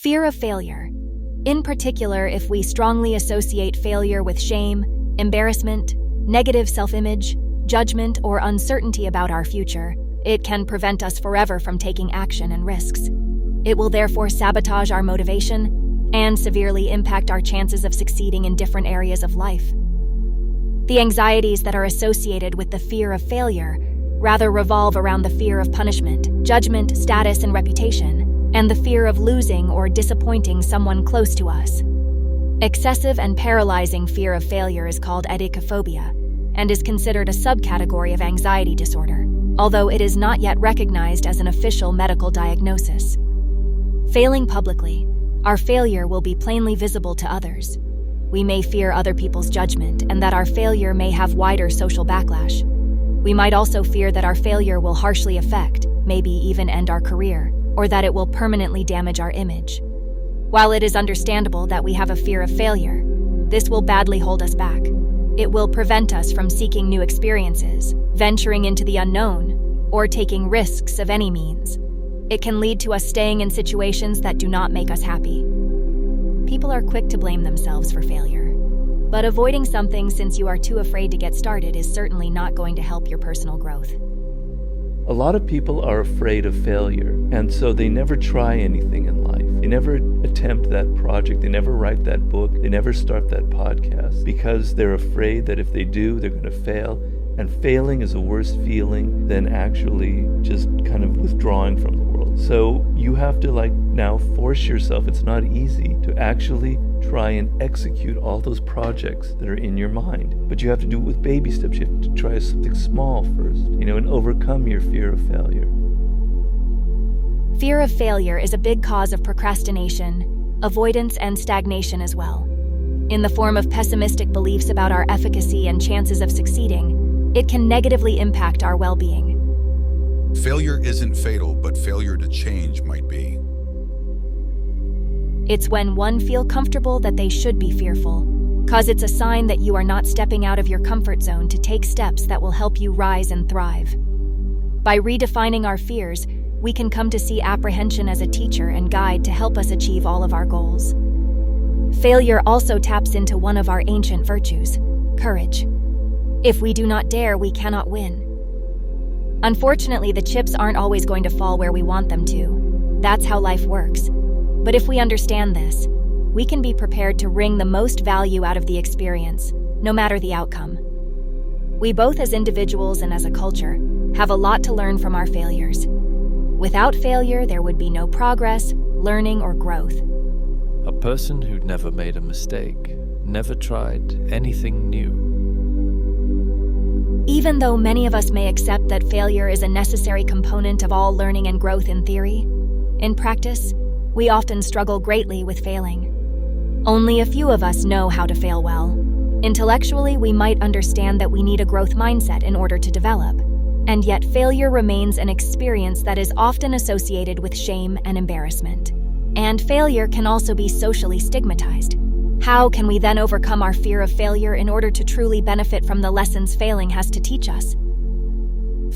Fear of failure. In particular, if we strongly associate failure with shame, embarrassment, negative self-image, judgment, or uncertainty about our future, it can prevent us forever from taking action and risks. It will therefore sabotage our motivation and severely impact our chances of succeeding in different areas of life. The anxieties that are associated with the fear of failure rather revolve around the fear of punishment, judgment, status, and reputation, and the fear of losing or disappointing someone close to us. Excessive and paralyzing fear of failure is called edicophobia and is considered a subcategory of anxiety disorder, although it is not yet recognized as an official medical diagnosis. Failing publicly, our failure will be plainly visible to others. We may fear other people's judgment and that our failure may have wider social backlash. We might also fear that our failure will harshly affect, maybe even end our career, or that it will permanently damage our image. While it is understandable that we have a fear of failure, this will badly hold us back. It will prevent us from seeking new experiences, venturing into the unknown, or taking risks of any means. It can lead to us staying in situations that do not make us happy. People are quick to blame themselves for failure, but avoiding something since you are too afraid to get started is certainly not going to help your personal growth. A lot of people are afraid of failure, and so they never try anything in life. They never attempt that project, they never write that book, they never start that podcast, because they're afraid that if they do, they're going to fail. And failing is a worse feeling than actually just kind of withdrawing from the world. So you have to now force yourself, it's not easy, to actually try and execute all those projects that are in your mind. But you have to do it with baby steps. You have to try something small first, and overcome your fear of failure. Fear of failure is a big cause of procrastination, avoidance, and stagnation as well. In the form of pessimistic beliefs about our efficacy and chances of succeeding, it can negatively impact our well-being. Failure isn't fatal, but failure to change might be. It's when one feels comfortable that they should be fearful, cause it's a sign that you are not stepping out of your comfort zone to take steps that will help you rise and thrive. By redefining our fears, we can come to see apprehension as a teacher and guide to help us achieve all of our goals. Failure also taps into one of our ancient virtues, courage. If we do not dare, we cannot win. Unfortunately, the chips aren't always going to fall where we want them to. That's how life works. But if we understand this, we can be prepared to wring the most value out of the experience, no matter the outcome. We both as individuals and as a culture have a lot to learn from our failures. Without failure, there would be no progress, learning, or growth. A person who never made a mistake, never tried anything new. Even though many of us may accept that failure is a necessary component of all learning and growth in theory, in practice, we often struggle greatly with failing. Only a few of us know how to fail well. Intellectually, we might understand that we need a growth mindset in order to develop, and yet failure remains an experience that is often associated with shame and embarrassment. And failure can also be socially stigmatized. How can we then overcome our fear of failure in order to truly benefit from the lessons failing has to teach us?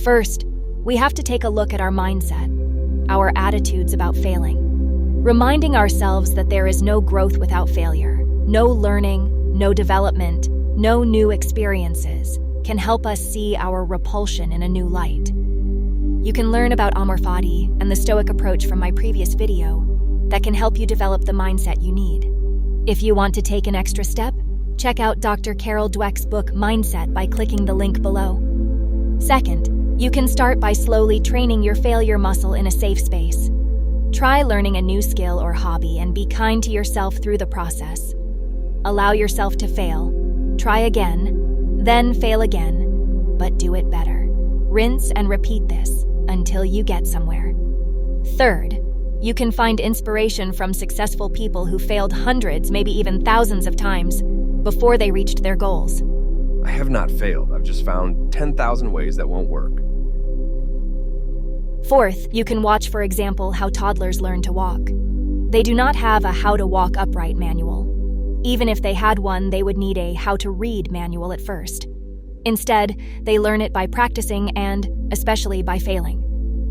First, we have to take a look at our mindset, our attitudes about failing. Reminding ourselves that there is no growth without failure, no learning, no development, no new experiences can help us see our repulsion in a new light. You can learn about amor fati and the Stoic approach from my previous video that can help you develop the mindset you need. If you want to take an extra step, check out Dr. Carol Dweck's book Mindset by clicking the link below. Second, you can start by slowly training your failure muscle in a safe space. Try learning a new skill or hobby and be kind to yourself through the process. Allow yourself to fail. Try again, then fail again, but do it better. Rinse and repeat this until you get somewhere. Third, you can find inspiration from successful people who failed hundreds, maybe even thousands of times before they reached their goals. I have not failed. I've just found 10,000 ways that won't work. Fourth, you can watch, for example, how toddlers learn to walk. They do not have a how to walk upright manual. Even if they had one, they would need a how to read manual at first. Instead, they learn it by practicing and, especially, by failing.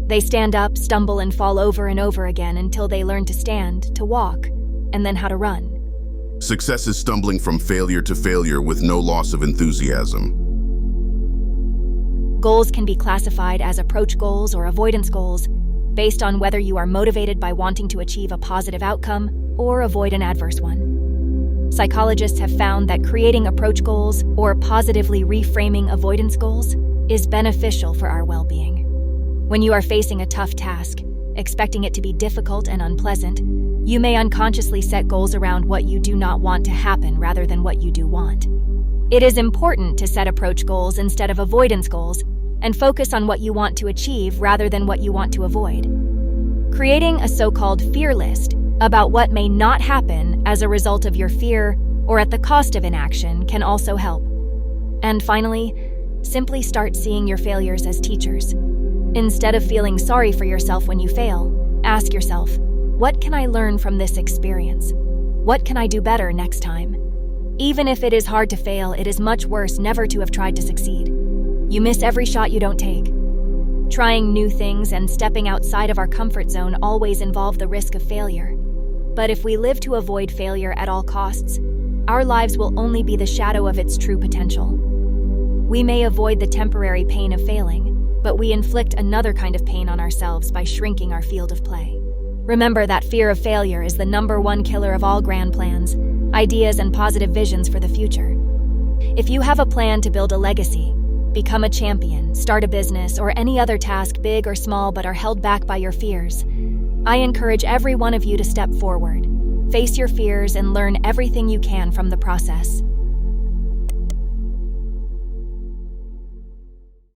They stand up, stumble, and fall over and over again until they learn to stand, to walk, and then how to run. Success is stumbling from failure to failure with no loss of enthusiasm. Goals can be classified as approach goals or avoidance goals, based on whether you are motivated by wanting to achieve a positive outcome or avoid an adverse one. Psychologists have found that creating approach goals or positively reframing avoidance goals is beneficial for our well-being. When you are facing a tough task, expecting it to be difficult and unpleasant, you may unconsciously set goals around what you do not want to happen rather than what you do want. It is important to set approach goals instead of avoidance goals and focus on what you want to achieve rather than what you want to avoid. Creating a so-called fear list about what may not happen as a result of your fear or at the cost of inaction can also help. And finally, simply start seeing your failures as teachers. Instead of feeling sorry for yourself when you fail, ask yourself, what can I learn from this experience? What can I do better next time? Even if it is hard to fail, it is much worse never to have tried to succeed. You miss every shot you don't take. Trying new things and stepping outside of our comfort zone always involve the risk of failure. But if we live to avoid failure at all costs, our lives will only be the shadow of its true potential. We may avoid the temporary pain of failing, but we inflict another kind of pain on ourselves by shrinking our field of play. Remember that fear of failure is the #1 killer of all grand plans, ideas, and positive visions for the future. If you have a plan to build a legacy, become a champion, start a business, or any other task, big or small, but are held back by your fears, I encourage every one of you to step forward, face your fears, and learn everything you can from the process.